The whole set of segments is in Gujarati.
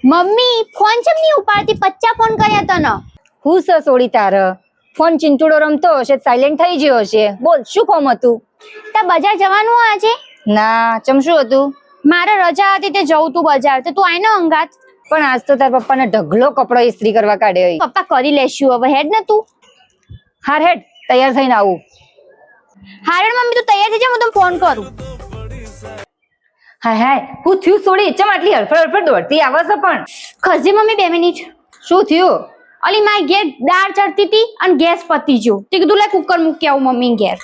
મમ્મી ફોન ચમ નહીં ઉપાડતી? 50 ફોન કર્યા તને. હું સોડી તાર ફોન ચિંટુડો રમતો હશે, સાયલેન્ટ થઈ ગયો હશે. બોલ, શું કામ હતું? તે બજાર જવાનું આજે? ના, ચમ શું હતું? મારે રજા હતી તે જવું તું બજાર, તો તું આય ને અંગાત. પણ આજ તો તાર પપ્પાને ઢગલો કપડો ઇસ્ત્રી કરવા કાઢ્યો. પપ્પા કરી લેશું હવે, હેડ ને તું. હાર હેડ, તૈયાર થઈને આવું. હારે મમ્મી તું તૈયાર થઈ જા, હું તને ફોન કરું. હાય હાય, હું થયું સોડી? ચમ આટલી હડફડ દોડતી આવે છે? પણ ખસજે મમ્મી 2 મિનિટ. શું થયું? અલી મારી ઘેર દાળ ચડતી હતી અને ગેસ પતી ગયો. તે કીધું લે કુકર મૂકી આવું મમ્મી ઘેર.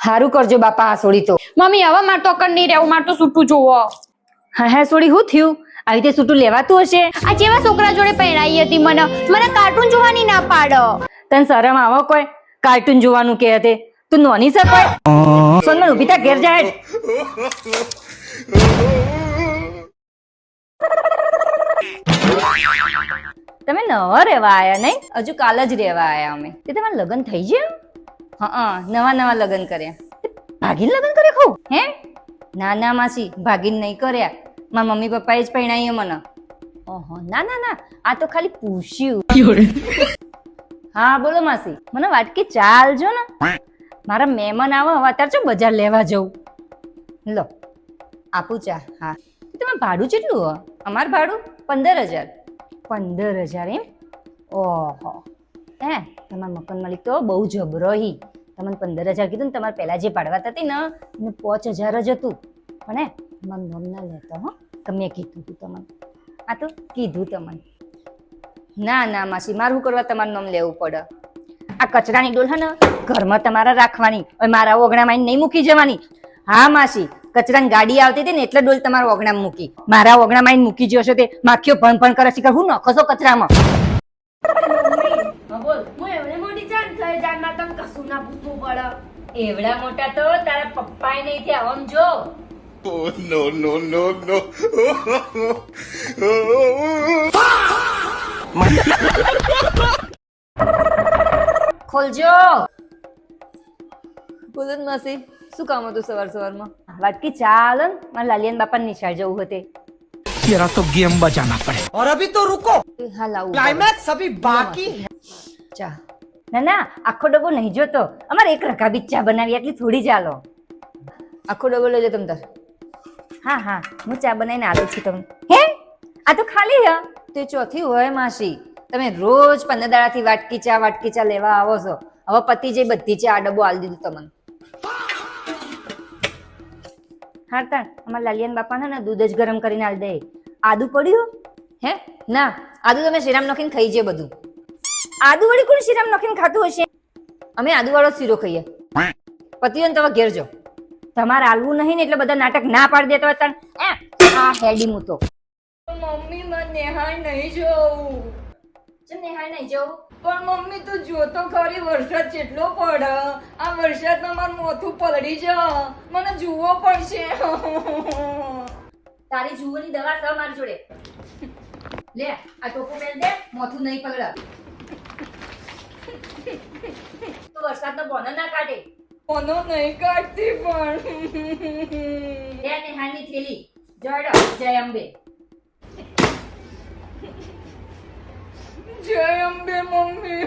હારું કરજો બાપા. આ સોડી તો મમ્મી હવે મારે તો કર નહીં રહેવું, મારે તો છૂટું જોવો. હા હા સોડી, હું થયું? આવી રીતે છૂટું લેવાતું હશે? આ જેવા છોકરા જોડે પહેરાઈ હતી મને કાર્ટૂન જોવાની ના પાડો. તને શરમ આવો કોઈ? કાર્ટૂન જોવાનું કે હતી? તું નોની છે કોઈ? સોનમન ઉભી થા, ઘેર જા. તમે નવા રહેવા આયા નહીં? હજુ કાલ જ રહેવા આયા અમે. તે તમારા લગ્ન થઈ ગયા? હા, નવા લગ્ન કર્યા. ભાગીને લગ્ન કરે ખઉ? હે? ના ના માસી, ભાગીને નહીં કર્યા. મારા મમ્મી પપ્પાએ જ પરણાવી મને. ઓહો, ના, આ તો ખાલી પૂછ્યું. હા બોલો માસી, મને વાટકી ચાલજો ને. મારા મહેમાન આવે હવે, અત્યારે જો બજાર લેવા જવું. લો આપું ચા. હા, તમારું ભાડું કેટલું હોય? અમારું ભાડું 15,000. 15,000 એમ? ઓહો, હે તમારા મકાન માલિક તો બહુ જબરો હી. તમને 15,000 કીધું ને, તમારે પહેલા જે પાડવા હતી ને એને 5,000 જ હતું. પણ હે મારું નામ ના લેતો હો, મેં કીધું તું તમને. આ તો કીધું તમને. ના માસી, મારે શું કરવા તમારું નામ લેવું પડે? આ કચરાની ડોલ હે ને ઘરમાં તમારે રાખવાની, મારા ઓગણામાં નહીં મૂકી જવાની. હા માસી, કચરાની ગાડી આવતી હતી ને એટલે ડોલ તમારા ઓગણામાં મૂકી. મારા ઓગણામાં મૂકી જશો તે માખીઓ ભણ કરે છે. હું નખો છો કચરામાં? એવડા મોટા તો તારા પપ્પાએ નહીં થયા. આમ જો. Oh, no. ખોલજો. બોલો ને માસી, શું કામ હતું સવારમાં? વાટકી ચાલ, મારા લાલિયાન બાપા નિશાળ જવું હતું. तेरा तो गेम बजाना पड़े. और अभी तो रुको, હા લાવું. क्लाइमैक्स अभी बाकी. ચા. ના આખો ડબ્બો નહીં જોતો. અમારે એક રકાબી ચા બનાવી, એટલી થોડી ચાલો. આખો ડબ્બો લેજો તમ તાર. હા, હું ચા બનાવીને આલું છું તમને. હે આ તો ખાલી હે. તે ચોથી હોય માસી, તમે રોજ 15 દાડાથી વાટકી ચા લેવા આવો છો. હવે પતિ જે બધી ચા આ ડબ્બો આલી દીધું તમને. હા તાણ અમારા લાલિયાન બાપા ને દૂધ જ ગરમ કરીને આલી દે. આદુ પડ્યું? હે ના, આદુ તમે શીરામ નાખીને ખાઈ છે બધું. આદુ વળી કોણ શીરામ નાખીને ખાતું હશે? અમે આદુ વાળો શીરો ખાઈએ. પતિઓ તમે ઘેર જો. તમારે આલવું નહીં ને એટલે બધા નાટક ના પાડી દેતા હતા. આ હેડી હું તો. મમ્મી મને નેહાય નહીં જોવું. ચમ નેહાય નહીં જોવું? પણ મમ્મી તું જોતો ખરી, વરસાદ કેટલો પડે. આ વરસાદમાં મારું મોથું પલળી જા. મને જુવો પડશે. તારી જુવાની દવા છે મારી જોડે. લે આ ટોપું પહેર દે, મોથું નહીં પલળે. તો વરસાદનો બોનો ના કાઢે. બોનો નહીં કાઢતી પણ. લે નેહાની થેલી. જય અંબે. જય અંબે મમ્મી.